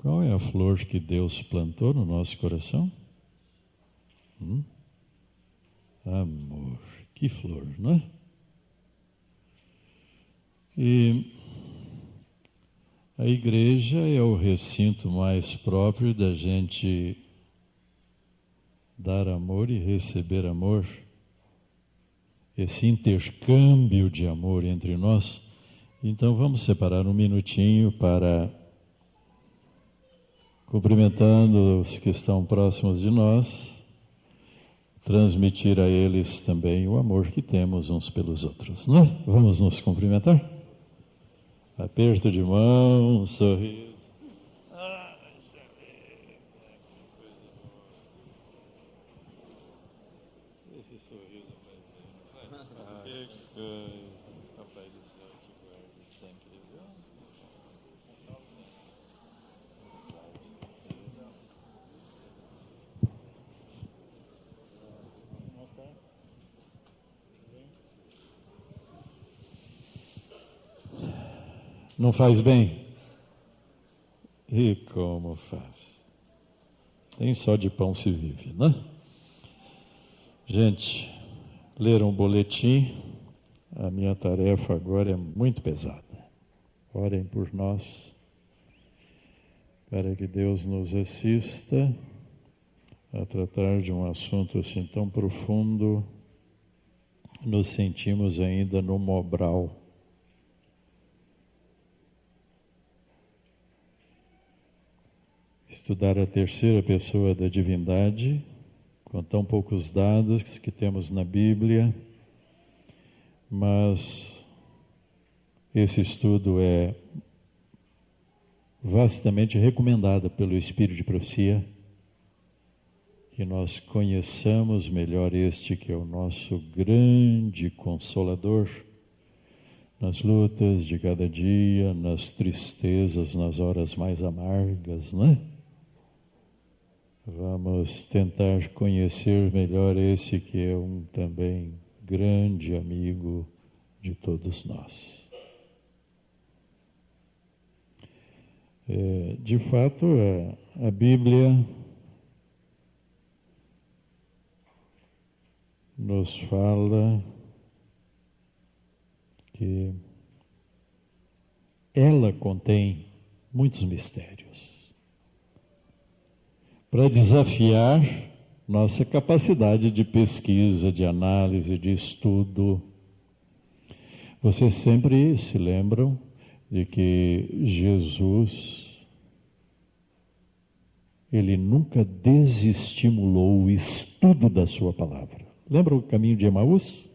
Qual é a flor que Deus plantou no nosso coração? Amor. Que flor, não é? E a igreja é o recinto mais próprio da gente dar amor e receber amor. Esse intercâmbio de amor entre nós. Então vamos separar um minutinho para, cumprimentando os que estão próximos de nós, transmitir a eles também o amor que temos uns pelos outros, não é? Vamos nos cumprimentar? Aperto de mão, um sorriso. Esse sorriso que Papai do céu te guarde sempre, viu? Não faz bem? E como faz? Nem só de pão se vive, né? Gente, ler um boletim, a minha tarefa agora é muito pesada. Orem por nós, para que Deus nos assista a tratar de um assunto assim tão profundo. Nos sentimos ainda no Mobral. Estudar a terceira pessoa da divindade, com tão poucos dados que temos na Bíblia, mas esse estudo é vastamente recomendado pelo Espírito de Profecia, que nós conheçamos melhor este que é o nosso grande Consolador, nas lutas de cada dia, nas tristezas, nas horas mais amargas, né? Vamos tentar conhecer melhor esse que é um também grande amigo de todos nós. De fato, a Bíblia nos fala que ela contém muitos mistérios para desafiar nossa capacidade de pesquisa, de análise, de estudo. Vocês sempre se lembram de que Jesus, ele nunca desestimulou o estudo da sua palavra. Lembra o caminho de Emaús?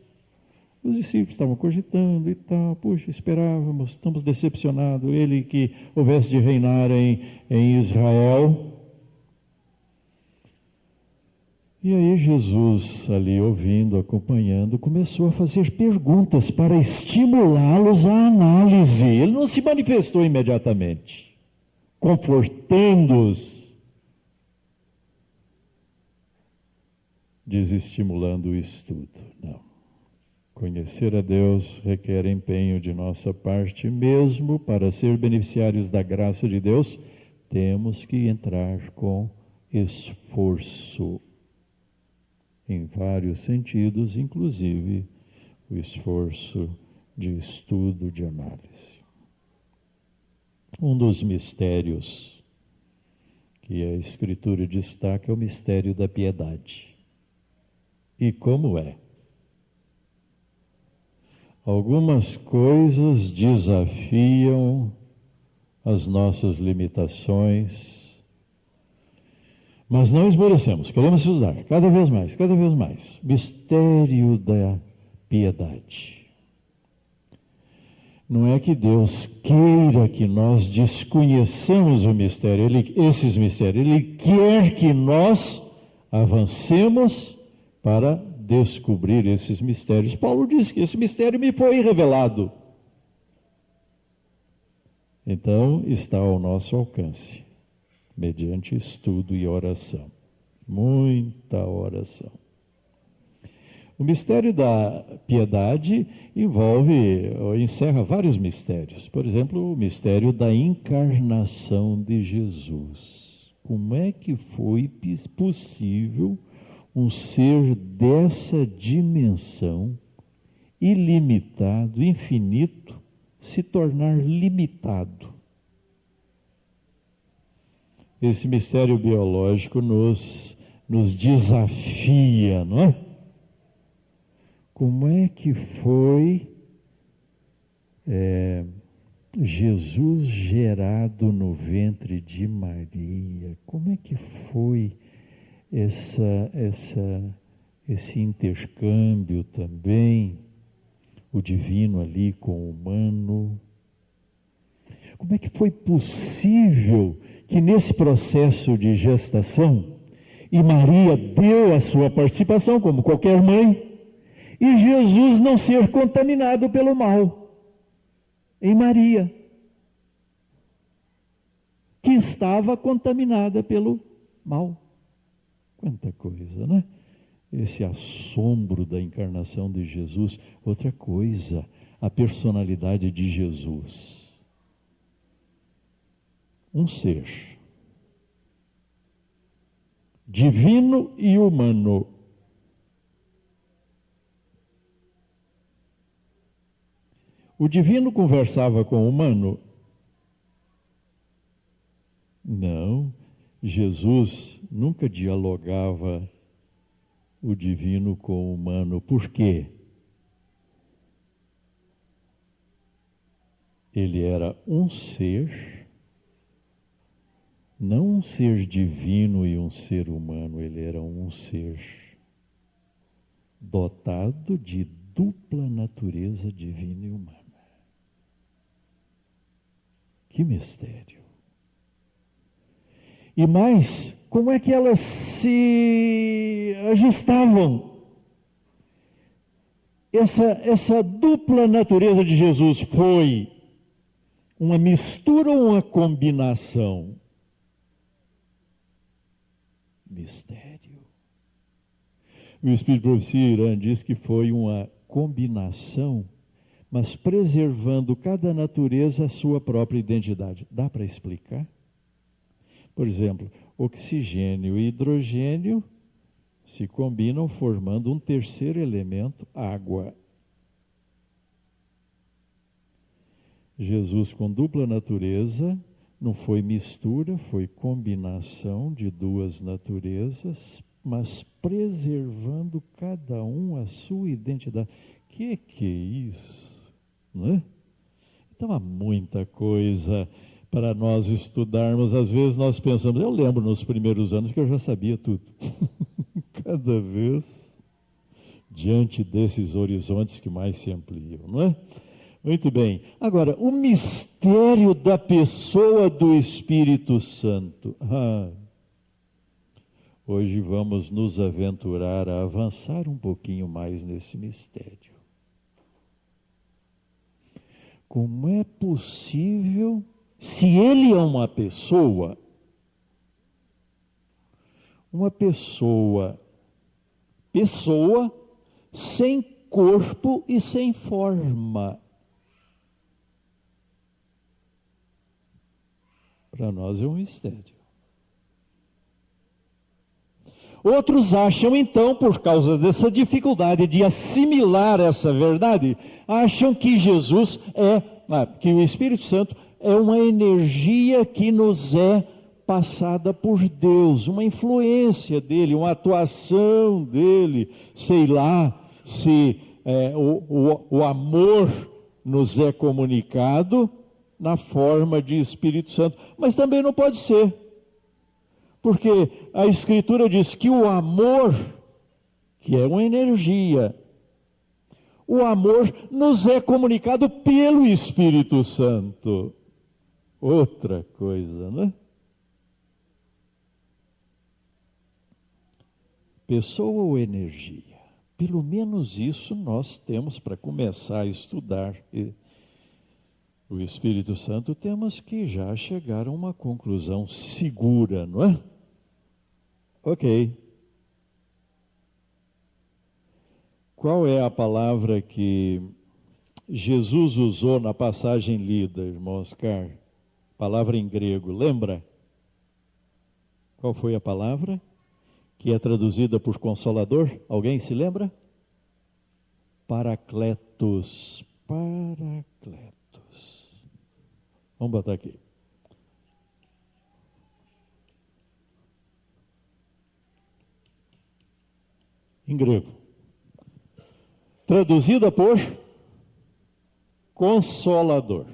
Os discípulos estavam cogitando e tal, puxa, esperávamos, estamos decepcionados, ele que houvesse de reinar em Israel. E aí Jesus, ali ouvindo, acompanhando, começou a fazer perguntas para estimulá-los à análise. Ele não se manifestou imediatamente, confortando-os, desestimulando o estudo. Não. Conhecer a Deus requer empenho de nossa parte, mesmo para ser beneficiários da graça de Deus, temos que entrar com esforço. Em vários sentidos, inclusive o esforço de estudo, de análise. Um dos mistérios que a Escritura destaca é o mistério da piedade. E como é? Algumas coisas desafiam as nossas limitações, mas não esmorecemos, queremos estudar cada vez mais, cada vez mais. Mistério da piedade. Não é que Deus queira que nós desconheçamos o mistério, esses mistérios. Ele quer que nós avancemos para descobrir esses mistérios. Paulo diz que esse mistério me foi revelado. Então, está ao nosso alcance. Mediante estudo e oração. Muita oração. O mistério da piedade encerra vários mistérios. Por exemplo, o mistério da encarnação de Jesus. Como é que foi possível um ser dessa dimensão, ilimitado, infinito, se tornar limitado? Esse mistério biológico nos desafia, não é? Como é que foi Jesus gerado no ventre de Maria? Como é que foi esse intercâmbio também, o divino ali com o humano? Como é que foi possível que nesse processo de gestação, e Maria deu a sua participação, como qualquer mãe, e Jesus não ser contaminado pelo mal em Maria, que estava contaminada pelo mal? Quanta coisa, né? Esse assombro da encarnação de Jesus. Outra coisa, a personalidade de Jesus. Um ser divino e humano. O divino conversava com o humano? Não. Jesus nunca dialogava o divino com o humano. Por quê? Ele era um ser, não um ser divino e um ser humano. Ele era um ser dotado de dupla natureza divina e humana. Que mistério! E mais, como é que elas se ajustavam? Essa dupla natureza de Jesus foi uma mistura ou uma combinação? Mistério. O Espírito de Profecia Irã diz que foi uma combinação, mas preservando cada natureza a sua própria identidade. Dá para explicar? Por exemplo, oxigênio e hidrogênio se combinam formando um terceiro elemento, água. Jesus, com dupla natureza, não foi mistura, foi combinação de duas naturezas, mas preservando cada um a sua identidade. Que é isso? Não é? Então há muita coisa para nós estudarmos. Às vezes nós pensamos, eu lembro nos primeiros anos que eu já sabia tudo. Cada vez diante desses horizontes que mais se ampliam, não é? Muito bem. Agora, o mistério da pessoa do Espírito Santo. Hoje vamos nos aventurar a avançar um pouquinho mais nesse mistério. Como é possível, se ele é uma pessoa sem corpo e sem forma? Para nós é um mistério. Outros acham, então, por causa dessa dificuldade de assimilar essa verdade, acham que Jesus que o Espírito Santo é uma energia que nos é passada por Deus, uma influência dele, uma atuação dele, sei lá, se o amor nos é comunicado na forma de Espírito Santo, mas também não pode ser. Porque a Escritura diz que o amor, que é uma energia, o amor nos é comunicado pelo Espírito Santo. Outra coisa, né? Pessoa ou energia? Pelo menos isso nós temos para começar a estudar. O Espírito Santo, temos que já chegar a uma conclusão segura, não é? Ok. Qual é a palavra que Jesus usou na passagem lida, irmão Oscar? Palavra em grego, lembra? Qual foi a palavra que é traduzida por Consolador? Alguém se lembra? Paracletos. Paracletos. Vamos botar aqui. Em grego. Traduzida por Consolador.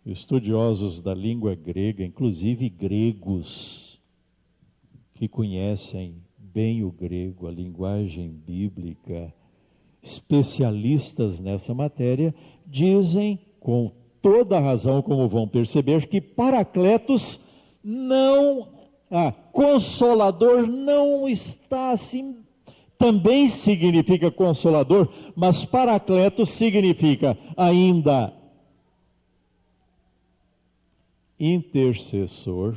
Estudiosos da língua grega, inclusive gregos, que conhecem bem o grego, a linguagem bíblica, especialistas nessa matéria, dizem com toda razão, como vão perceber, que Paracletos Consolador não está assim, também significa Consolador, mas Paracletos significa ainda intercessor,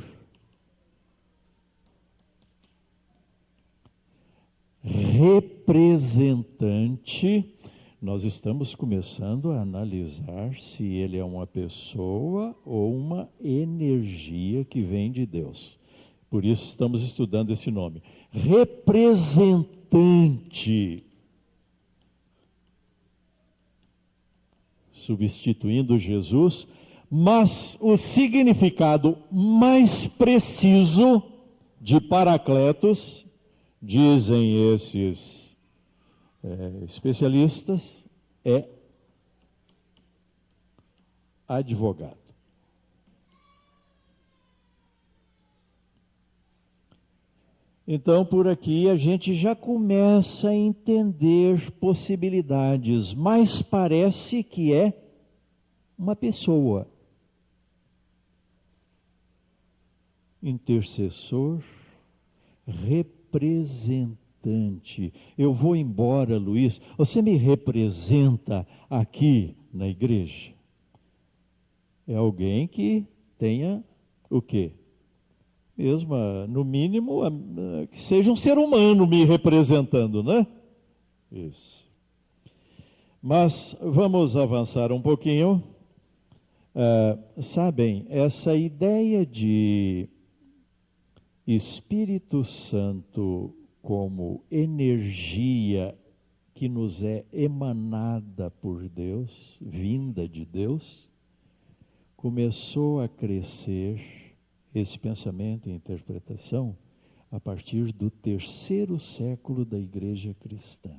representante. Nós estamos começando a analisar se ele é uma pessoa ou uma energia que vem de Deus. Por isso estamos estudando esse nome. Representante. Substituindo Jesus, mas o significado mais preciso de Paracletos, dizem esses especialistas, é advogado. Então, por aqui a gente já começa a entender possibilidades, mas parece que é uma pessoa. Intercessor, representante. Eu vou embora, Luiz, você me representa aqui na igreja? É alguém que tenha o quê? Mesmo, no mínimo, que seja um ser humano me representando, né? Isso. Mas vamos avançar um pouquinho. Sabem, essa ideia de Espírito Santo como energia que nos é emanada por Deus, vinda de Deus, começou a crescer esse pensamento e interpretação a partir do 3º século da igreja cristã.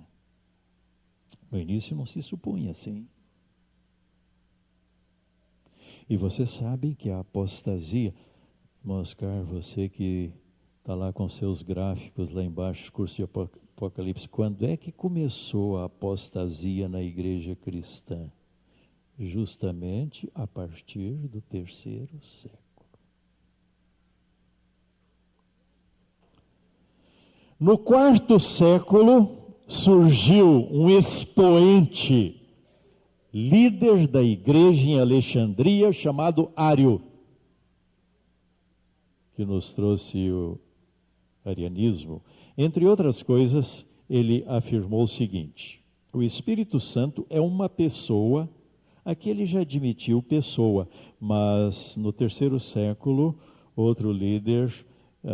No início não se supunha assim. E vocês sabem que a apostasia, Oscar, você que está lá com seus gráficos lá embaixo, curso de Apocalipse, quando é que começou a apostasia na igreja cristã? Justamente a partir do 3º século. No 4º século surgiu um expoente, líder da igreja em Alexandria, chamado Ário, que nos trouxe o arianismo. Entre outras coisas, ele afirmou o seguinte: o Espírito Santo é uma pessoa. Aqui ele já admitiu pessoa, mas no 3º século, outro líder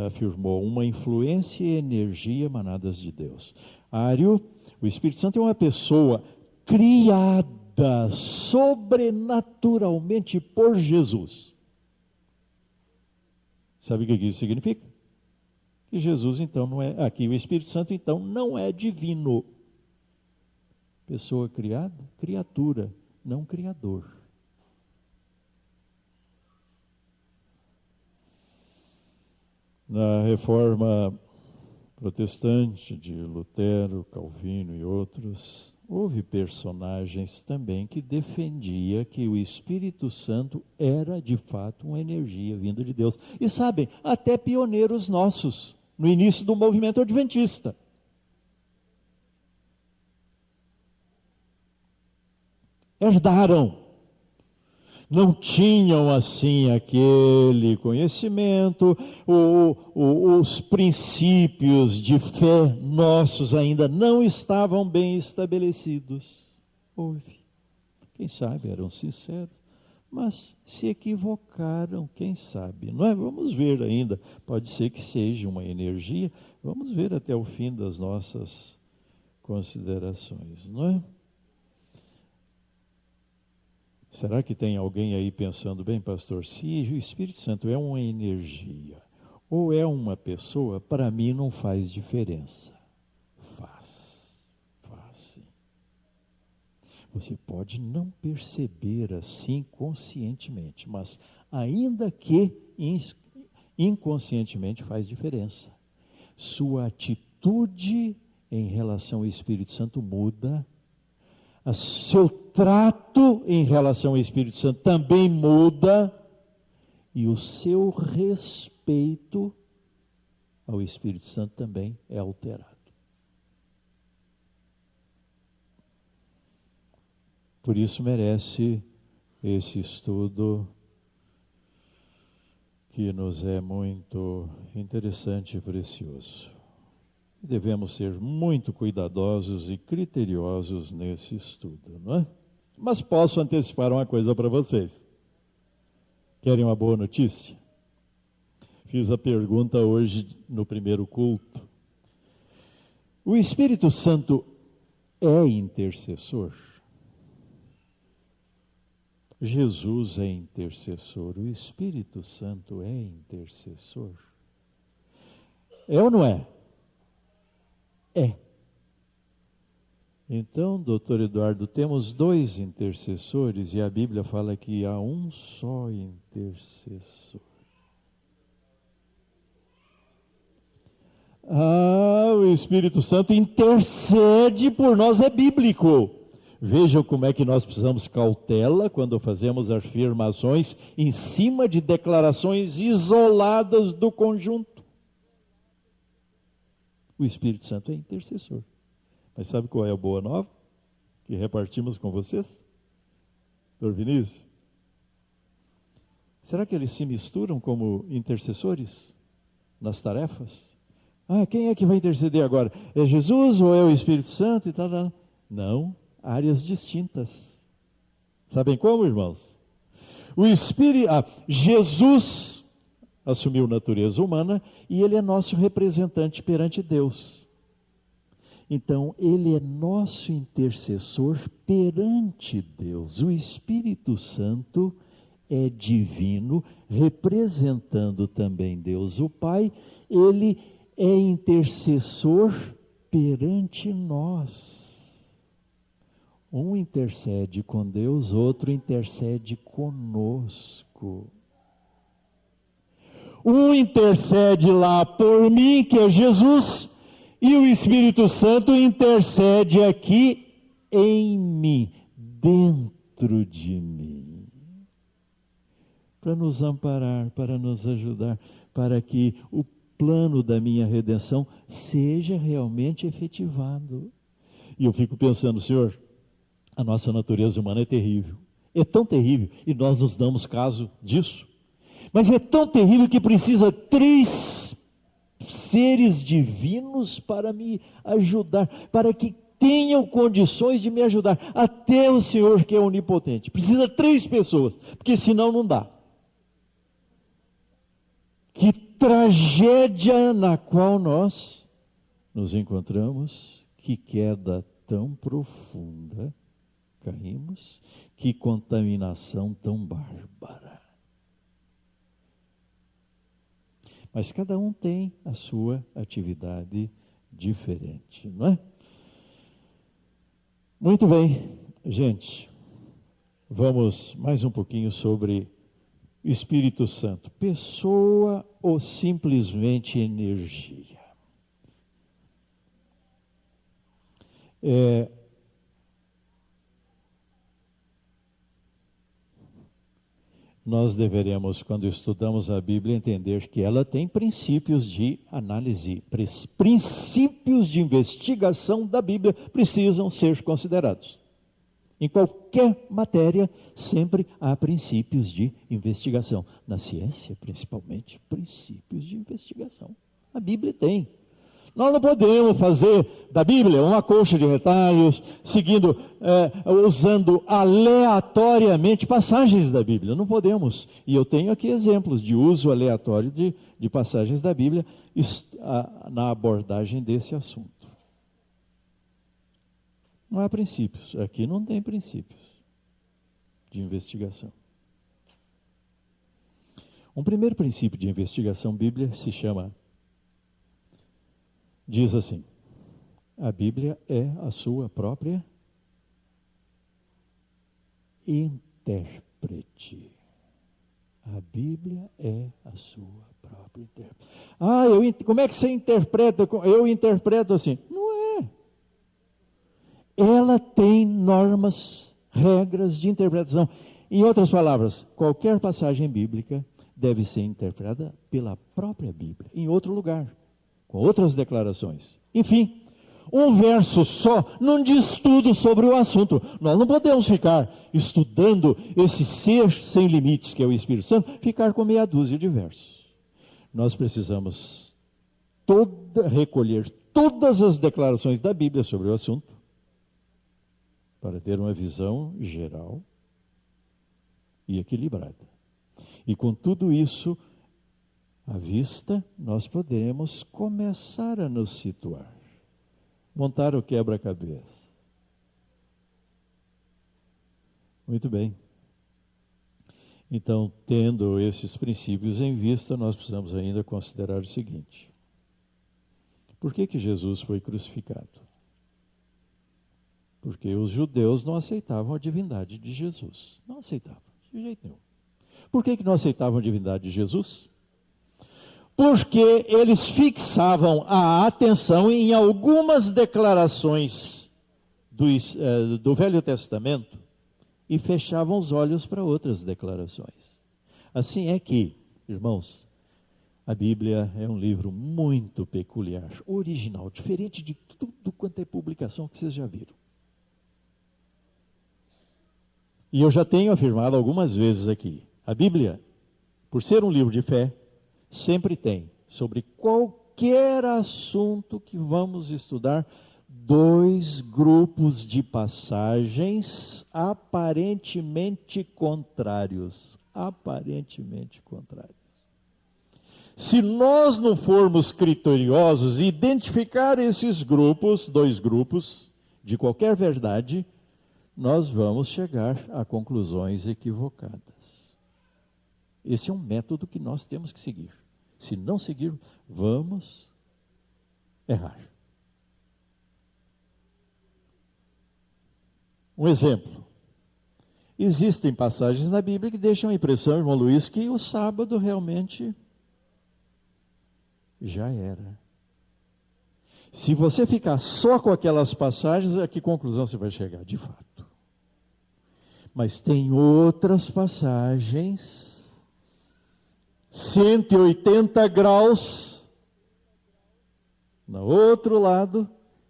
afirmou uma influência e energia emanadas de Deus. Ário, o Espírito Santo é uma pessoa criada sobrenaturalmente por Jesus. Sabe o que isso significa? Que Jesus então não é, aqui o Espírito Santo então não é divino. Pessoa criada, criatura, não criador. Na reforma protestante de Lutero, Calvino e outros, houve personagens também que defendia que o Espírito Santo era de fato uma energia vinda de Deus. E sabem, até pioneiros nossos, no início do movimento adventista. Herdaram. não tinham assim aquele conhecimento, os princípios de fé nossos ainda não estavam bem estabelecidos. Houve, quem sabe eram sinceros, mas se equivocaram, quem sabe, não é? Vamos ver ainda, pode ser que seja uma energia, vamos ver até o fim das nossas considerações, não é? Será que tem alguém aí pensando, bem, pastor, se o Espírito Santo é uma energia ou é uma pessoa, para mim não faz diferença. Faz sim. Você pode não perceber assim conscientemente, mas ainda que inconscientemente faz diferença. Sua atitude em relação ao Espírito Santo muda, o seu trato em relação ao Espírito Santo também muda, e o seu respeito ao Espírito Santo também é alterado. Por isso merece esse estudo que nos é muito interessante e precioso. Devemos ser muito cuidadosos e criteriosos nesse estudo, não é? Mas posso antecipar uma coisa para vocês. Querem uma boa notícia? Fiz a pergunta hoje no primeiro culto. O Espírito Santo é intercessor? Jesus é intercessor, o Espírito Santo é intercessor. É ou não é? É. Então, doutor Eduardo, temos dois intercessores e a Bíblia fala que há um só intercessor. O Espírito Santo intercede por nós, é bíblico. Vejam como é que nós precisamos cautela quando fazemos afirmações em cima de declarações isoladas do conjunto. O Espírito Santo é intercessor. Mas sabe qual é a boa nova que repartimos com vocês? Doutor Vinícius? Será que eles se misturam como intercessores nas tarefas? Quem é que vai interceder agora? É Jesus ou é o Espírito Santo? E tal? Não, áreas distintas. Sabem como, irmãos? Jesus assumiu natureza humana e ele é nosso representante perante Deus. Então, ele é nosso intercessor perante Deus. O Espírito Santo é divino, representando também Deus o Pai. Ele é intercessor perante nós. Um intercede com Deus, outro intercede conosco. Um intercede lá por mim, que é Jesus, e o Espírito Santo intercede aqui em mim, dentro de mim, para nos amparar, para nos ajudar, para que o plano da minha redenção seja realmente efetivado. E eu fico pensando, Senhor, a nossa natureza humana é terrível, é tão terrível, e nós nos damos caso disso. Mas é tão terrível que precisa 3 seres divinos para me ajudar, para que tenham condições de me ajudar. Até o Senhor, que é onipotente, precisa 3 pessoas, porque senão não dá. Que tragédia na qual nós nos encontramos, que queda tão profunda caímos, que contaminação tão bárbara. Mas cada um tem a sua atividade diferente, não é? Muito bem, gente. Vamos mais um pouquinho sobre Espírito Santo. Pessoa ou simplesmente energia? Nós deveremos, quando estudamos a Bíblia, entender que ela tem princípios de análise, princípios de investigação da Bíblia precisam ser considerados. Em qualquer matéria, sempre há princípios de investigação. Na ciência, principalmente, princípios de investigação. A Bíblia tem. Nós não podemos fazer da Bíblia uma colcha de retalhos, usando aleatoriamente passagens da Bíblia. Não podemos. E eu tenho aqui exemplos de uso aleatório de passagens da Bíblia na abordagem desse assunto. Não há princípios. Aqui não tem princípios de investigação. Um primeiro princípio de investigação bíblica diz assim: a Bíblia é a sua própria intérprete. A Bíblia é a sua própria intérprete. Como é que você interpreta? Eu interpreto assim. Não é. Ela tem normas, regras de interpretação. Em outras palavras, qualquer passagem bíblica deve ser interpretada pela própria Bíblia, em outro lugar, com outras declarações. Enfim, um verso só não diz tudo sobre o assunto. Nós não podemos ficar estudando esse ser sem limites, que é o Espírito Santo, ficar com meia dúzia de versos. Nós precisamos recolher todas as declarações da Bíblia sobre o assunto, para ter uma visão geral e equilibrada. E com tudo isso à vista, nós podemos começar a nos situar, montar o quebra-cabeça. Muito bem. Então, tendo esses princípios em vista, nós precisamos ainda considerar o seguinte: por que Jesus foi crucificado? Porque os judeus não aceitavam a divindade de Jesus. Não aceitavam, de jeito nenhum. Por que não aceitavam a divindade de Jesus? Porque eles fixavam a atenção em algumas declarações do Velho Testamento e fechavam os olhos para outras declarações. Assim é que, irmãos, a Bíblia é um livro muito peculiar, original, diferente de tudo quanto é publicação que vocês já viram. E eu já tenho afirmado algumas vezes aqui, a Bíblia, por ser um livro de fé, sempre tem, sobre qualquer assunto que vamos estudar, 2 grupos de passagens aparentemente contrários. Aparentemente contrários. Se nós não formos criteriosos e identificar esses grupos, 2 grupos, de qualquer verdade, nós vamos chegar a conclusões equivocadas. Esse é um método que nós temos que seguir. Se não seguir, vamos errar. Um exemplo. Existem passagens na Bíblia que deixam a impressão, irmão Luiz, que o sábado realmente já era. Se você ficar só com aquelas passagens, a que conclusão você vai chegar? De fato. Mas tem outras passagens, 180 graus, no outro lado,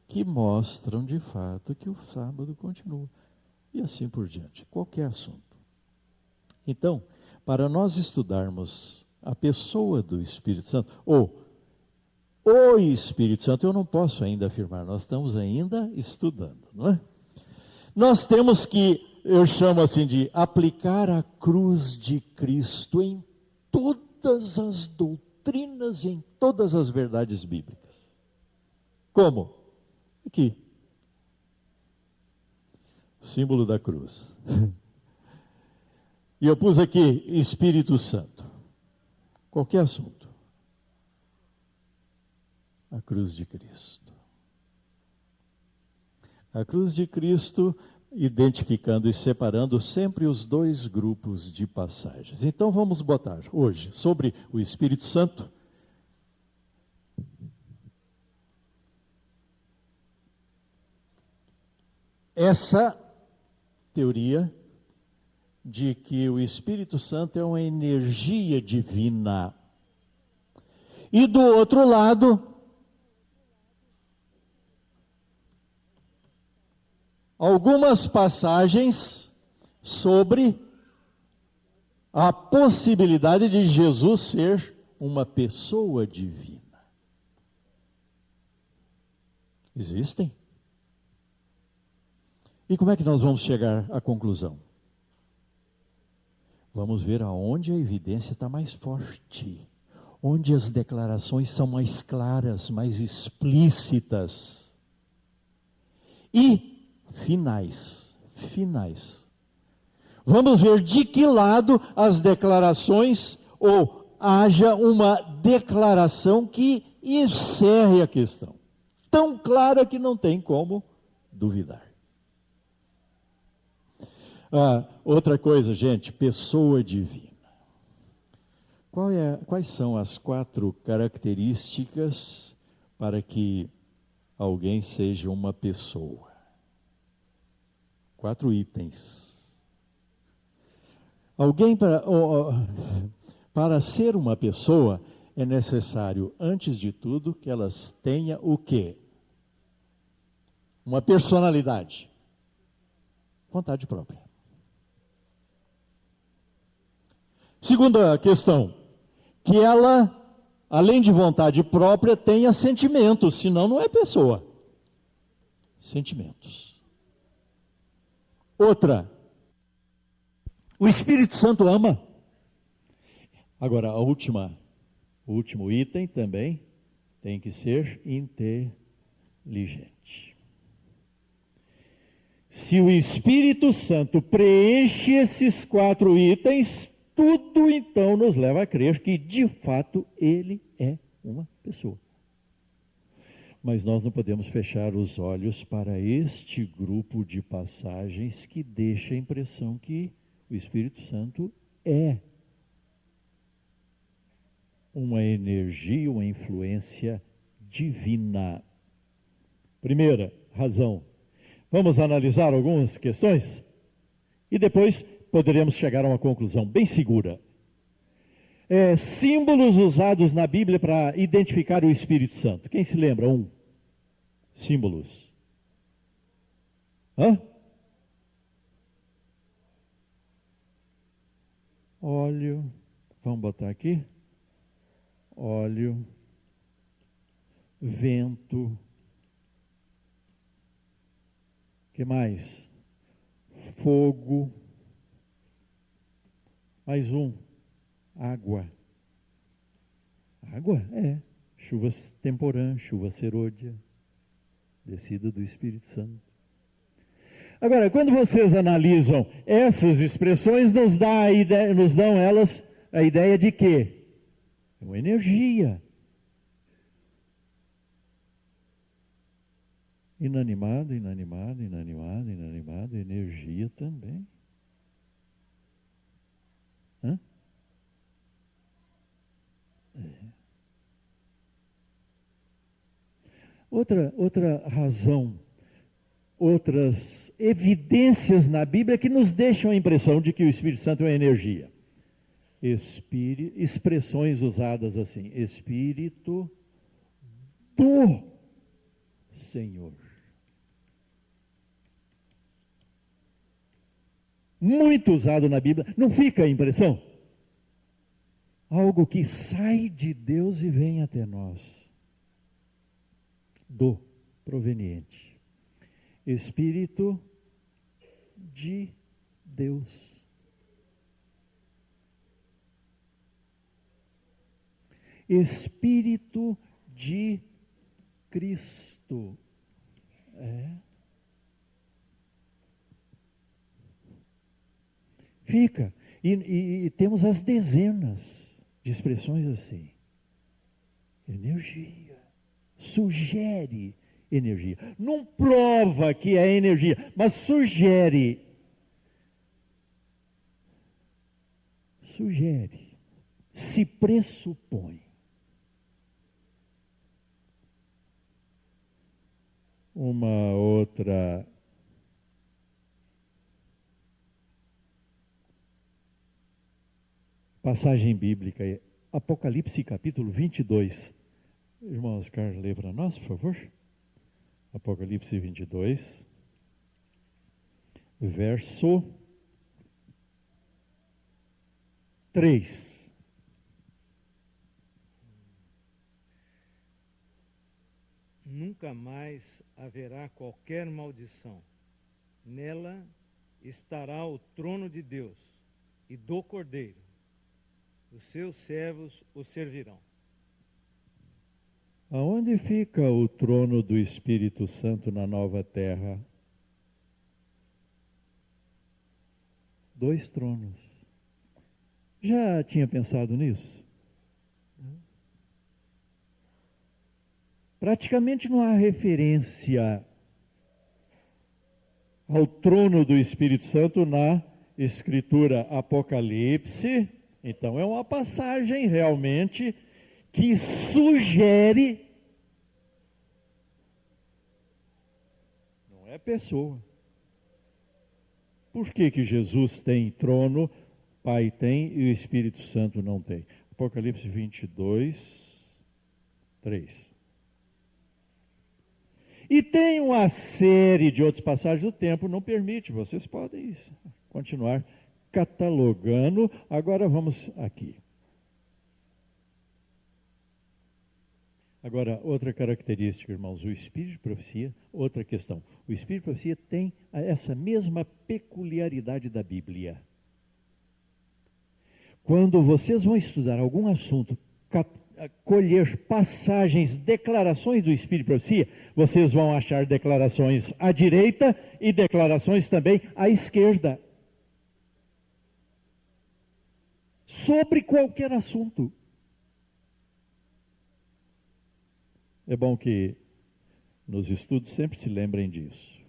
que mostram de fato que o sábado continua. E assim por diante, qualquer assunto. Então, para nós estudarmos a pessoa do Espírito Santo, ou o Espírito Santo, eu não posso ainda afirmar, nós estamos ainda estudando, não é? Nós temos que, eu chamo assim de aplicar a cruz de Cristo em todas as doutrinas, em todas as verdades bíblicas. Como? Aqui. Símbolo da cruz. E eu pus aqui Espírito Santo. Qualquer assunto. A cruz de Cristo. A cruz de Cristo, identificando e separando sempre os 2 grupos de passagens. Então vamos botar hoje sobre o Espírito Santo essa teoria de que o Espírito Santo é uma energia divina. E do outro lado, algumas passagens sobre a possibilidade de Jesus ser uma pessoa divina. Existem. E como é que nós vamos chegar à conclusão? Vamos ver aonde a evidência está mais forte, onde as declarações são mais claras, mais explícitas. E finais. Vamos ver de que lado as declarações, ou haja uma declaração que encerre a questão. Tão clara que não tem como duvidar. Outra coisa, gente, pessoa divina. Quais são as 4 características para que alguém seja uma pessoa? 4 itens. Alguém para ser uma pessoa é necessário, antes de tudo, que elas tenham o quê? Uma personalidade. Vontade própria. Segunda questão, que ela, além de vontade própria, tenha sentimentos, senão não é pessoa. Sentimentos. Outra, o Espírito Santo ama. Agora, o último item também tem que ser inteligente. Se o Espírito Santo preenche esses 4 itens, tudo então nos leva a crer que, de fato, ele é uma pessoa. Mas nós não podemos fechar os olhos para este grupo de passagens que deixa a impressão que o Espírito Santo é uma energia, uma influência divina. Primeira razão. Vamos analisar algumas questões? E depois poderemos chegar a uma conclusão bem segura. Símbolos usados na Bíblia para identificar o Espírito Santo. Quem se lembra? Símbolos. Óleo. Vamos botar aqui. Óleo. Vento. Que mais? Fogo. Mais água. Água? Chuva temporã, chuva serôdia, descida do Espírito Santo. Agora, quando vocês analisam essas expressões, nos dão elas a ideia de quê? É uma energia. Inanimado, energia também. Outra razão, outras evidências na Bíblia que nos deixam a impressão de que o Espírito Santo é energia. Expressões usadas assim, Espírito do Senhor. Muito usado na Bíblia. Não fica a impressão? Algo que sai de Deus e vem até nós. Do proveniente. Espírito de Deus. Espírito de Cristo. Fica. E temos as dezenas de expressões assim. Energia. Sugere energia. Não prova que é energia, mas sugere. Se pressupõe. Uma outra passagem bíblica, Apocalipse capítulo 22. Irmão Oscar, lê para nós, por favor. Apocalipse 22. verso 3. Nunca mais haverá qualquer maldição. Nela estará o trono de Deus e do Cordeiro. Os seus servos o servirão. Aonde fica o trono do Espírito Santo na nova terra? 2 tronos. Já tinha pensado nisso? Praticamente não há referência ao trono do Espírito Santo na Escritura Apocalipse. Então é uma passagem realmente que sugere, não é pessoa. Por que Jesus tem trono, Pai tem e o Espírito Santo não tem? Apocalipse 22, 3. E tem uma série de outras passagens, o tempo não permite, vocês podem continuar catalogando. Agora vamos aqui. Agora, outra característica, irmãos, o Espírito de Profecia, outra questão. O Espírito de Profecia tem essa mesma peculiaridade da Bíblia. Quando vocês vão estudar algum assunto, colher passagens, declarações do Espírito de Profecia, vocês vão achar declarações à direita e declarações também à esquerda. Sobre qualquer assunto. É bom que nos estudos sempre se lembrem disso.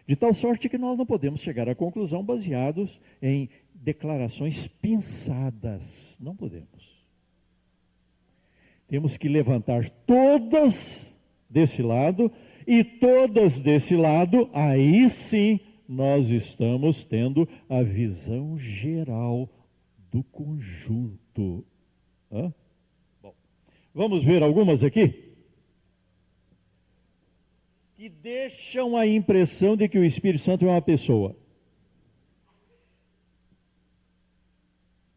De tal sorte que nós não podemos chegar à conclusão baseados em declarações pensadas. Não podemos. Temos que levantar todas desse lado e todas desse lado, aí sim nós estamos tendo a visão geral do conjunto. Bom, vamos ver algumas aqui? Que deixam a impressão de que o Espírito Santo é uma pessoa.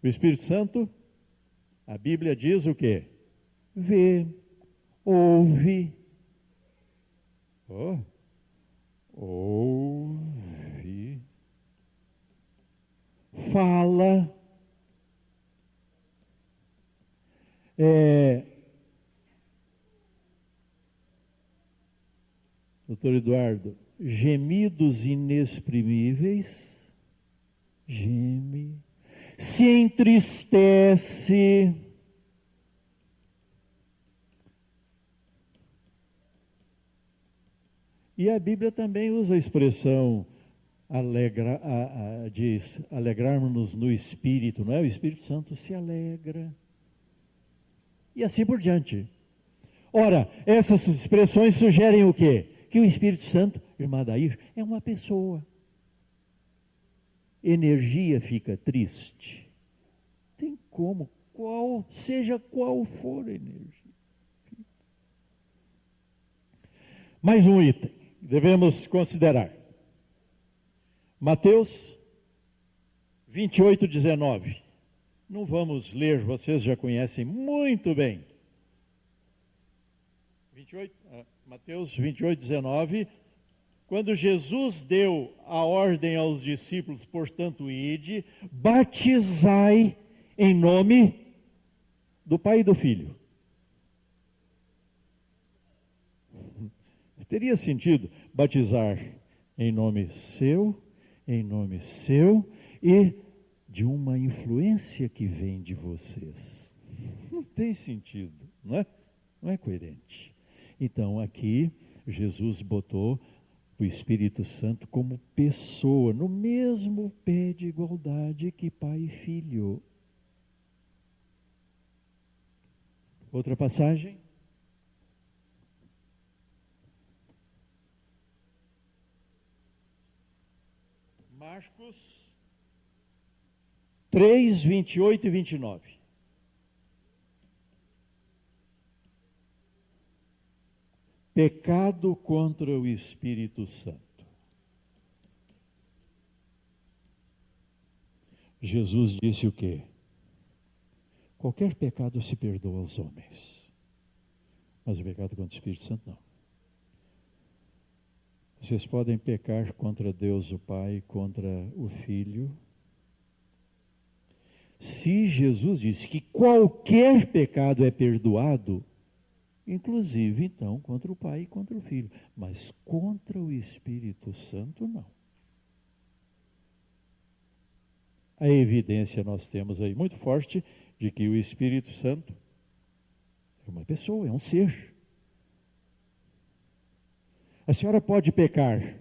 O Espírito Santo, a Bíblia diz o quê? Vê, ouve, ouve, fala, doutor Eduardo, gemidos inexprimíveis, geme, se entristece, e a Bíblia também usa a expressão diz alegrarmos-nos no Espírito, não é? O Espírito Santo se alegra. E assim por diante. Ora, essas expressões sugerem o quê? Que o Espírito Santo, irmã Dair, é uma pessoa. Energia fica triste. Tem como, seja qual for a energia. Mais um item, devemos considerar. Mateus 28, 19. Não vamos ler, vocês já conhecem muito bem. Mateus 28, 19. Quando Jesus deu a ordem aos discípulos, portanto, ide, batizai em nome do Pai e do Filho. Teria sentido batizar em nome seu e de uma influência que vem de vocês. Não tem sentido, não é? Não é coerente. Então, aqui, Jesus botou o Espírito Santo como pessoa, no mesmo pé de igualdade que Pai e Filho. Outra passagem. Marcos 3, 28 e 29. Pecado contra o Espírito Santo. Jesus disse o quê? Qualquer pecado se perdoa aos homens, mas o pecado contra o Espírito Santo não. Vocês podem pecar contra Deus o Pai, contra o Filho. Se Jesus disse que qualquer pecado é perdoado, inclusive então contra o Pai e contra o Filho, mas contra o Espírito Santo não. A evidência nós temos aí muito forte de que o Espírito Santo é uma pessoa, é um ser. A senhora pode pecar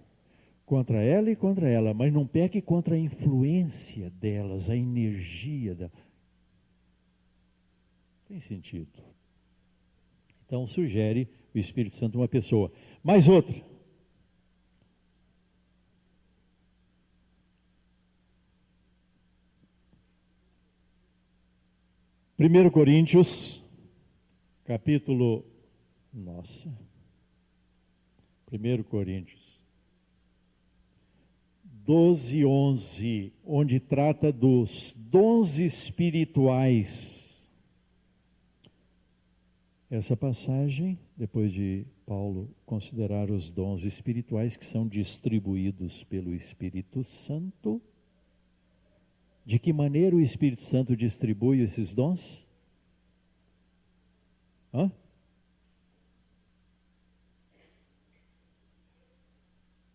contra ela e contra ela, mas não peque contra a influência delas, a energia da... Tem sentido. Então sugere o Espírito Santo uma pessoa. Mais outra. Primeiro Coríntios, capítulo... Nossa... 1 Coríntios 12, 11, onde trata dos dons espirituais. Essa passagem, depois de Paulo considerar os dons espirituais que são distribuídos pelo Espírito Santo, de que maneira o Espírito Santo distribui esses dons? Hã?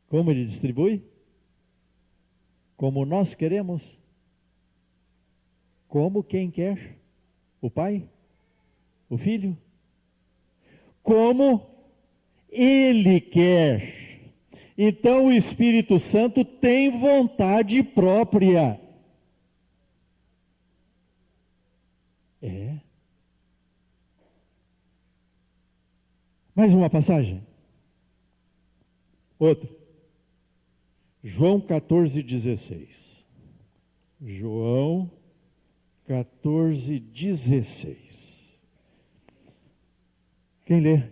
Como ele distribui? Como nós queremos? Como quem quer? O Pai? O Filho? Como Ele quer. Então o Espírito Santo tem vontade própria. É. Mais uma passagem. Outra. João 14, 16. João 14, 16. Quem lê?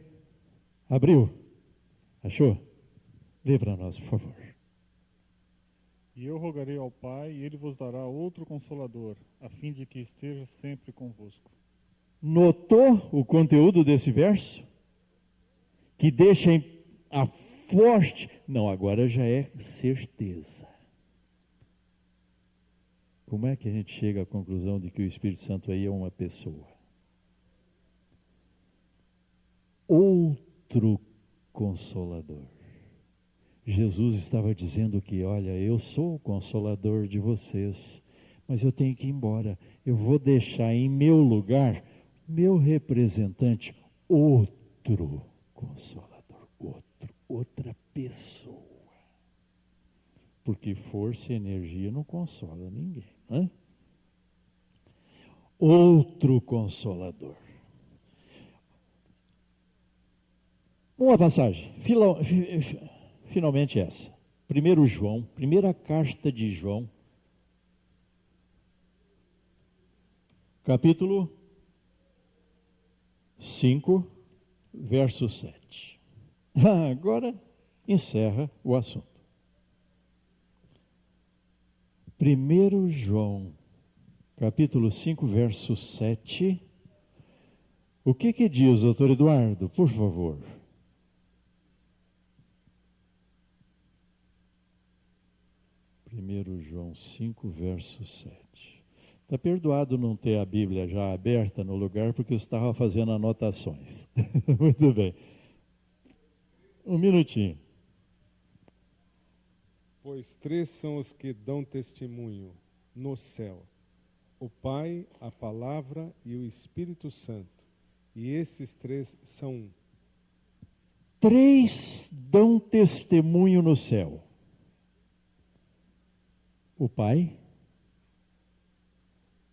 Abriu? Achou? Lê para nós, por favor. E eu rogarei ao Pai, e Ele vos dará outro Consolador, a fim de que esteja sempre convosco. Notou o conteúdo desse verso? Que deixa a forte... Não, agora já é certeza. Como é que a gente chega à conclusão de que o Espírito Santo aí é uma pessoa? Outro Consolador. Jesus estava dizendo que, olha, eu sou o Consolador de vocês, mas eu tenho que ir embora. Eu vou deixar em meu lugar, meu representante, outro Consolador, outra pessoa. Porque força e energia não consola ninguém, né? Outro Consolador. Uma passagem, finalmente essa. 1 João, primeira carta de João, capítulo 5, verso 7. Agora encerra o assunto. 1 João, capítulo 5, verso 7. O que diz, doutor Eduardo, por favor? João 5, verso 7. Está perdoado não ter a Bíblia já aberta no lugar, porque eu estava fazendo anotações. Muito bem. Um minutinho. Pois três são os que dão testemunho no céu: o Pai, a Palavra e o Espírito Santo. E esses três são um. Três dão testemunho no céu: o Pai,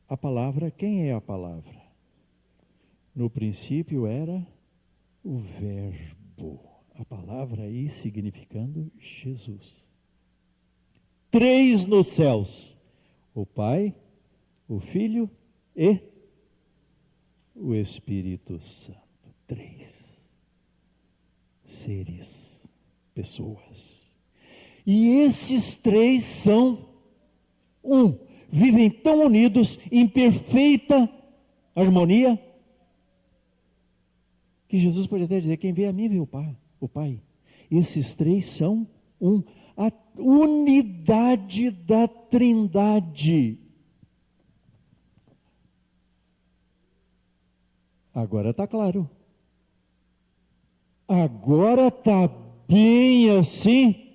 a Palavra. Quem é a Palavra? No princípio era o Verbo. A palavra aí significando Jesus. Três nos céus: o Pai, o Filho e o Espírito Santo. Três seres, pessoas. E esses três são um. vivem tão unidos, em perfeita harmonia, que Jesus pode até dizer: quem vê a mim vê o Pai. Esses três são um. A unidade da Trindade. Agora está claro. Agora está bem assim.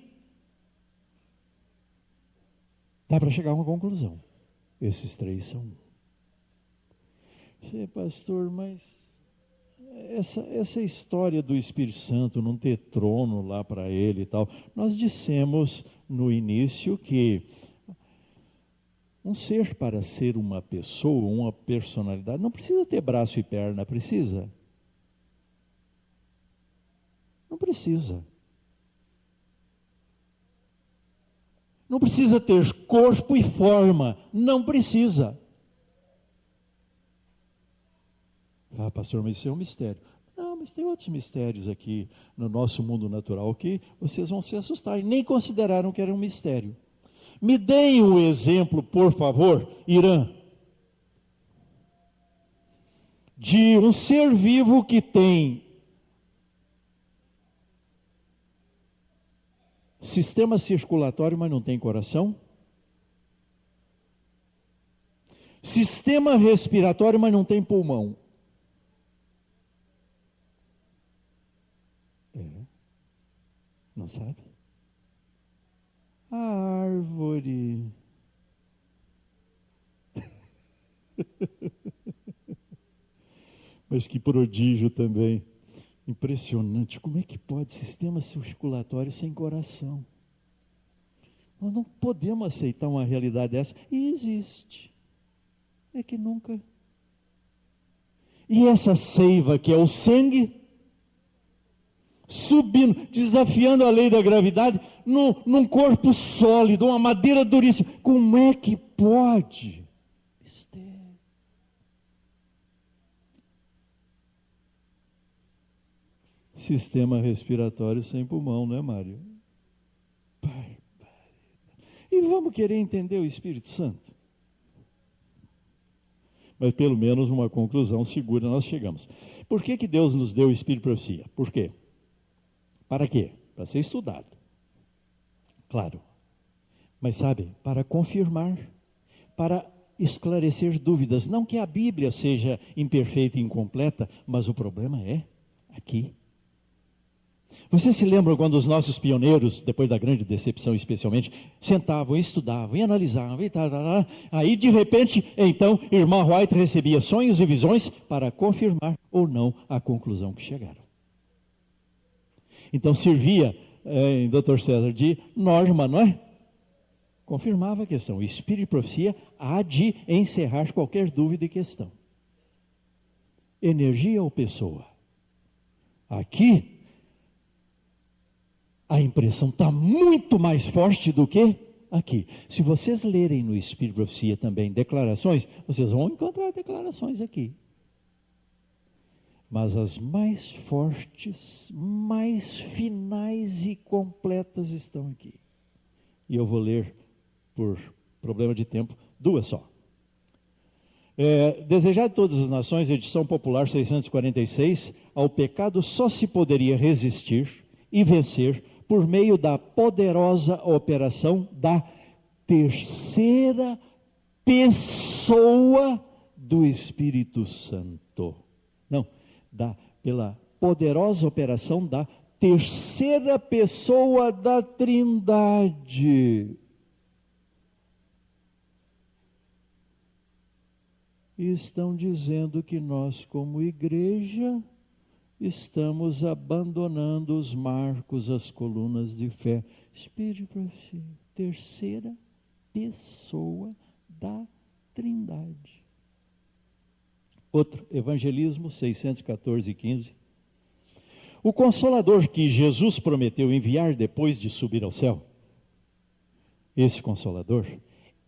Dá para chegar a uma conclusão. Esses três são um. Pastor, mas essa história do Espírito Santo não ter trono lá para ele e tal, nós dissemos no início que um ser, para ser uma pessoa, uma personalidade, não precisa ter braço e perna, precisa? Não precisa. Não precisa ter corpo e forma, não precisa. Ah, pastor, mas isso é um mistério. Não, mas tem outros mistérios aqui no nosso mundo natural que vocês vão se assustar e nem consideraram que era um mistério. Me deem um exemplo, por favor, Irã, de um ser vivo que tem sistema circulatório, mas não tem coração. Sistema respiratório, mas não tem pulmão. Não sabe? A árvore. Mas que prodígio também. Impressionante. Como é que pode sistema circulatório sem coração? Nós não podemos aceitar uma realidade dessa. E existe. É que nunca. E essa seiva que é o sangue, subindo, desafiando a lei da gravidade, num corpo sólido, uma madeira duríssima. Como é que pode? Mistério. Sistema respiratório sem pulmão, não é, Mário? E vamos querer entender o Espírito Santo? Mas pelo menos uma conclusão segura nós chegamos. Por que Deus nos deu o Espírito de profecia? Por quê? Para quê? Para ser estudado. Claro. Mas sabe, para confirmar, para esclarecer dúvidas. Não que a Bíblia seja imperfeita e incompleta, mas o problema é aqui. Vocês se lembram quando os nossos pioneiros, depois da grande decepção especialmente, sentavam, estudavam e analisavam e tal. Aí de repente, então, irmã White recebia sonhos e visões para confirmar ou não a conclusão que chegaram. Então servia, Dr. César, de norma, não é? Confirmava a questão. O Espírito de profecia há de encerrar qualquer dúvida e questão. Energia ou pessoa? Aqui, a impressão está muito mais forte do que aqui. Se vocês lerem no Espírito de profecia também declarações, vocês vão encontrar declarações aqui. Mas as mais fortes, mais finais e completas estão aqui. E eu vou ler, por problema de tempo, duas só. Desejar de todas as nações, edição popular 646, ao pecado só se poderia resistir e vencer por meio da poderosa operação da terceira pessoa do Espírito Santo. Não. Pela poderosa operação da terceira pessoa da Trindade. E estão dizendo que nós, como igreja, estamos abandonando os marcos, as colunas de fé. Espírito de profecia, terceira pessoa da Trindade. Outro, Evangelismo 614 e 15. O Consolador que Jesus prometeu enviar depois de subir ao céu, esse Consolador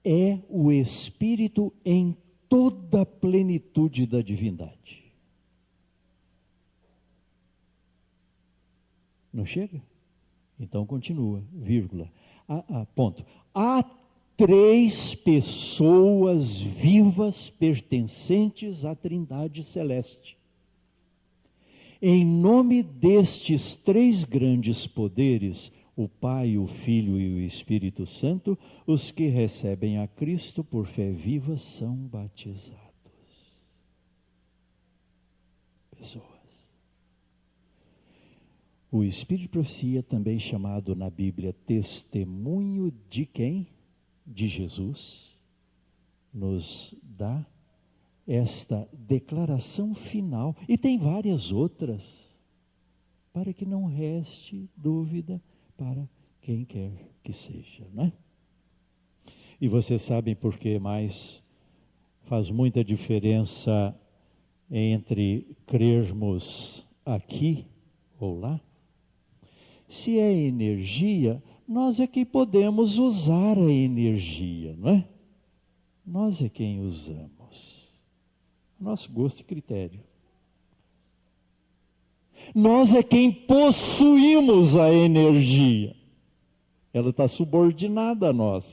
é o Espírito em toda a plenitude da divindade. Não chega? Então continua, vírgula. Ponto. 3 pessoas vivas pertencentes à Trindade Celeste. Em nome destes 3 grandes poderes, o Pai, o Filho e o Espírito Santo, os que recebem a Cristo por fé viva são batizados. Pessoas. O Espírito de profecia, também chamado na Bíblia testemunho de quem? De Jesus, nos dá esta declaração final, e tem várias outras, para que não reste dúvida para quem quer que seja, não é? E vocês sabem por que mais faz muita diferença entre crermos aqui ou lá? Se é energia, nós é que podemos usar a energia, não é? Nós é quem usamos. Nosso gosto e critério. Nós é quem possuímos a energia. Ela está subordinada a nós.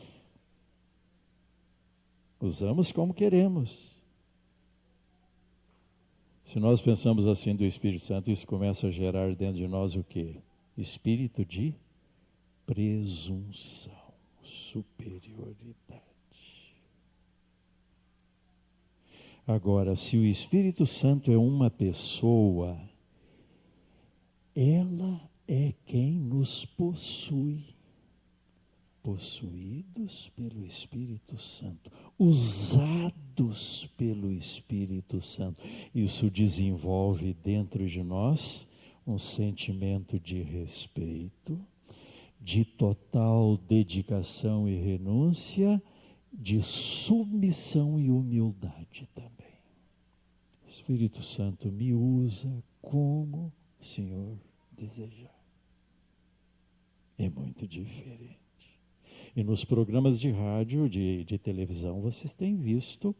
Usamos como queremos. Se nós pensamos assim do Espírito Santo, isso começa a gerar dentro de nós o quê? Espírito de presunção, superioridade. Agora, se o Espírito Santo é uma pessoa, ela é quem nos possui, possuídos pelo Espírito Santo, usados pelo Espírito Santo. Isso desenvolve dentro de nós um sentimento de respeito, de total dedicação e renúncia, de submissão e humildade também. O Espírito Santo me usa como o Senhor desejar. É muito diferente. E nos programas de rádio, de televisão, vocês têm visto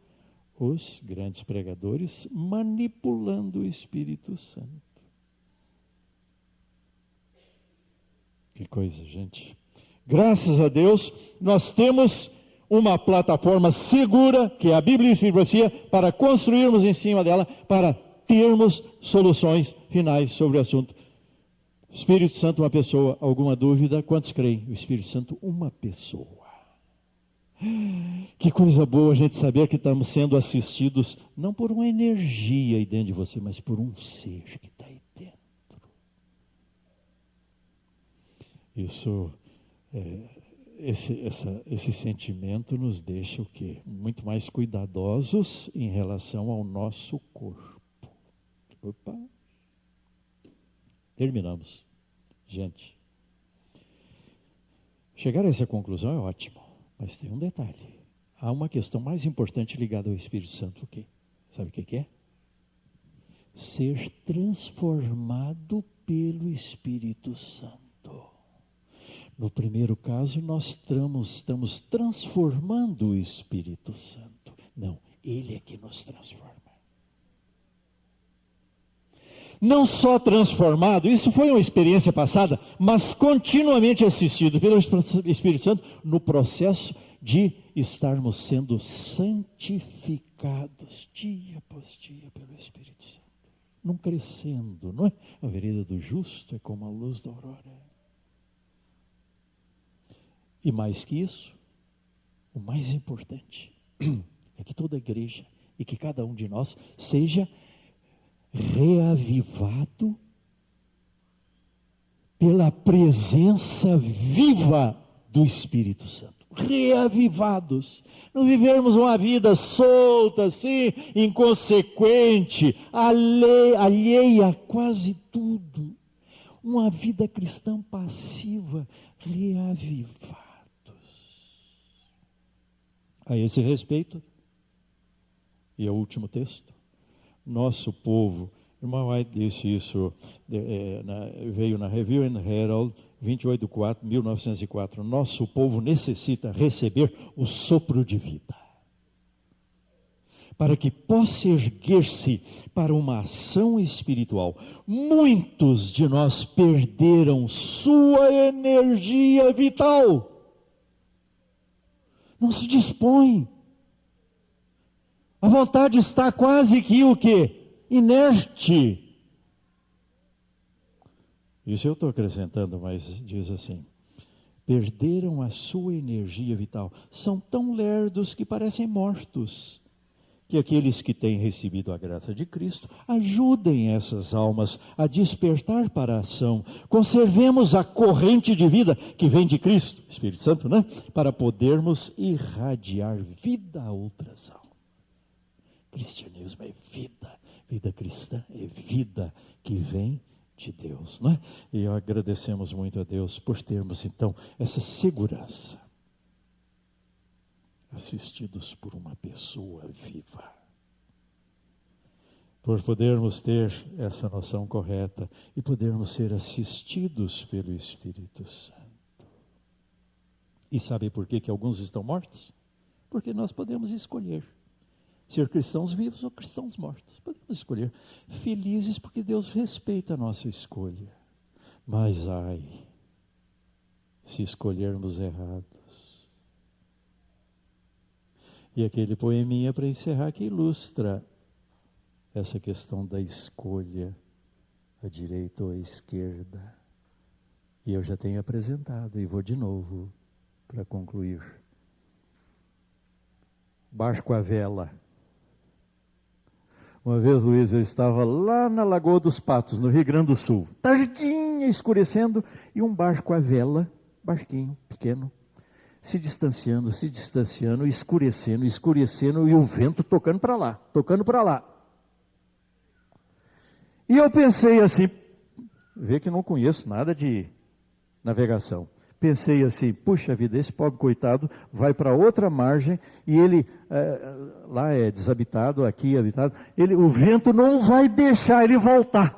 os grandes pregadores manipulando o Espírito Santo. Que coisa, gente. Graças a Deus, nós temos uma plataforma segura, que é a Bíblia e a Espírito de profecia, para construirmos em cima dela, para termos soluções finais sobre o assunto. Espírito Santo, uma pessoa, alguma dúvida? Quantos creem? O Espírito Santo, uma pessoa. Que coisa boa a gente saber que estamos sendo assistidos, não por uma energia aí dentro de você, mas por um ser que está aí dentro. Isso, esse sentimento nos deixa o quê? Muito mais cuidadosos em relação ao nosso corpo. Opa! Terminamos. Gente, chegar a essa conclusão é ótimo, mas tem um detalhe. Há uma questão mais importante ligada ao Espírito Santo, o quê? Sabe o que é? Ser transformado pelo Espírito Santo. No primeiro caso, nós estamos transformando o Espírito Santo. Não, Ele é que nos transforma. Não só transformado, isso foi uma experiência passada, mas continuamente assistido pelo Espírito Santo no processo de estarmos sendo santificados dia após dia pelo Espírito Santo. Não crescendo, não é? A vereda do justo é como a luz da aurora. E mais que isso, o mais importante é que toda a igreja e que cada um de nós seja reavivado pela presença viva do Espírito Santo. Reavivados. Não vivermos uma vida solta, assim, inconsequente, alheia a quase tudo. Uma vida cristã passiva, reavivados. A esse respeito, e é o último texto, nosso povo, irmão White disse isso, veio na Review and Herald, 28/4, 1904, nosso povo necessita receber o sopro de vida, para que possa erguer-se para uma ação espiritual. Muitos de nós perderam sua energia vital. Não se dispõe. A vontade está quase que o quê? Inerte. Isso eu estou acrescentando, mas diz assim: perderam a sua energia vital. São tão lerdos que parecem mortos. Que aqueles que têm recebido a graça de Cristo ajudem essas almas a despertar para a ação. Conservemos a corrente de vida que vem de Cristo, Espírito Santo, né? Para podermos irradiar vida a outras almas. Cristianismo é vida. Vida cristã é vida que vem de Deus, não é? E agradecemos muito a Deus por termos então essa segurança, assistidos por uma pessoa viva, por podermos ter essa noção correta e podermos ser assistidos pelo Espírito Santo. E sabe por que alguns estão mortos? Porque nós podemos escolher ser cristãos vivos ou cristãos mortos. Podemos escolher. Felizes porque Deus respeita a nossa escolha. Mas ai, se escolhermos errado. E aquele poeminha para encerrar que ilustra essa questão da escolha, à direita ou à esquerda. E eu já tenho apresentado e vou de novo para concluir. Barco à vela. Uma vez, Luiz, eu estava lá na Lagoa dos Patos, no Rio Grande do Sul. Tardinha, escurecendo, e um barco à vela, barquinho pequeno, se distanciando, escurecendo, e o vento tocando para lá. E eu pensei assim, vê que não conheço nada de navegação. Pensei assim, puxa vida, esse pobre coitado vai para outra margem, e ele, lá é desabitado, aqui é habitado, o vento não vai deixar ele voltar.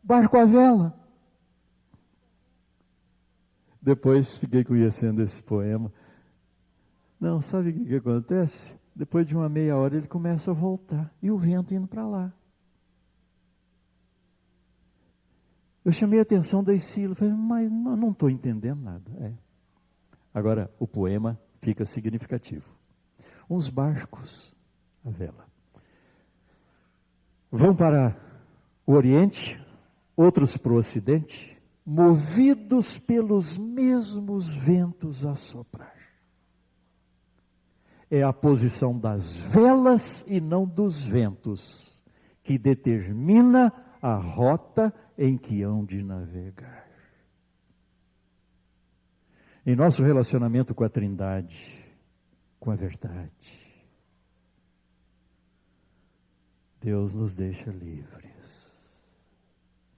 Barco à vela. Depois fiquei conhecendo esse poema. Não, sabe o que acontece? Depois de uma meia hora ele começa a voltar. E o vento indo para lá. Eu chamei a atenção da Isila. Falei, mas não estou entendendo nada. Agora, o poema fica significativo. Uns barcos à vela vão para o Oriente, outros para o Ocidente, movidos pelos mesmos ventos a soprar. É a posição das velas e não dos ventos que determina a rota em que hão de navegar. Em nosso relacionamento com a Trindade, com a verdade, Deus nos deixa livres.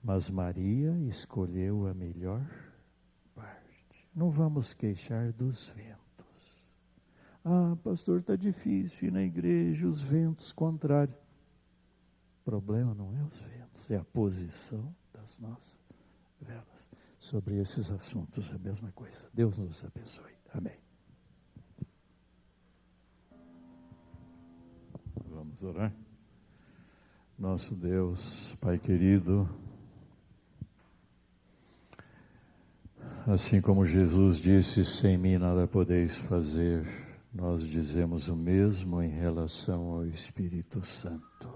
Mas Maria escolheu a melhor parte. Não vamos queixar dos ventos. Ah, pastor, está difícil ir na igreja, os ventos contrários. O problema não é os ventos, é a posição das nossas velas. Sobre esses assuntos, a mesma coisa. Deus nos abençoe. Amém. Vamos orar? Nosso Deus, Pai querido, assim como Jesus disse, sem mim nada podeis fazer, nós dizemos o mesmo em relação ao Espírito Santo.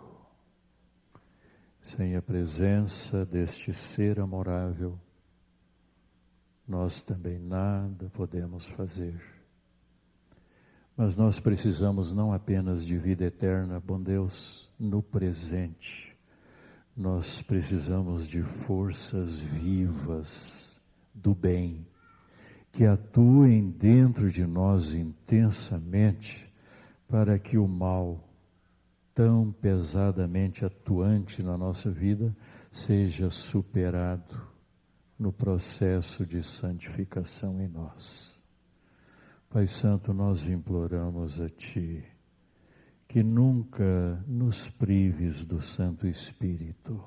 Sem a presença deste ser amorável, nós também nada podemos fazer. Mas nós precisamos não apenas de vida eterna, bom Deus, no presente. Nós precisamos de forças vivas do bem, que atuem dentro de nós intensamente, para que o mal, tão pesadamente atuante na nossa vida, seja superado no processo de santificação em nós. Pai Santo, nós imploramos a Ti, que nunca nos prives do Santo Espírito.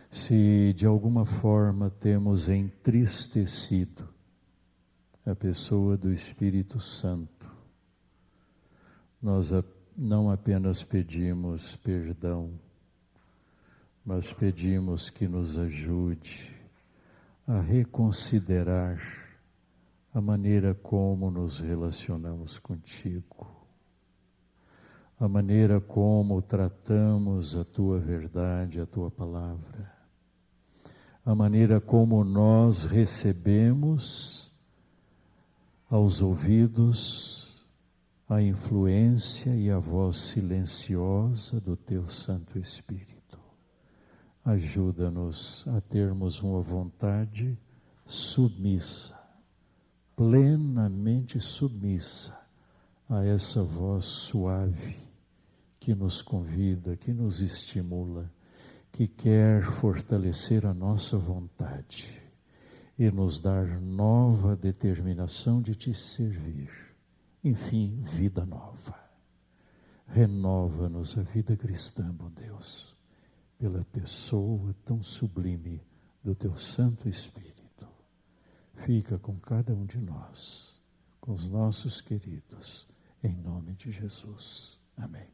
Se de alguma forma temos entristecido a pessoa do Espírito Santo, nós não apenas pedimos perdão, mas pedimos que nos ajude a reconsiderar a maneira como nos relacionamos contigo, a maneira como tratamos a tua verdade, a tua palavra, a maneira como nós recebemos aos ouvidos a influência e a voz silenciosa do teu Santo Espírito. Ajuda-nos a termos uma vontade submissa, plenamente submissa a essa voz suave que nos convida, que nos estimula, que quer fortalecer a nossa vontade e nos dar nova determinação de te servir. Enfim, vida nova. Renova-nos a vida cristã, bom Deus, pela pessoa tão sublime do teu Santo Espírito. Fica com cada um de nós, com os nossos queridos, em nome de Jesus. Amém.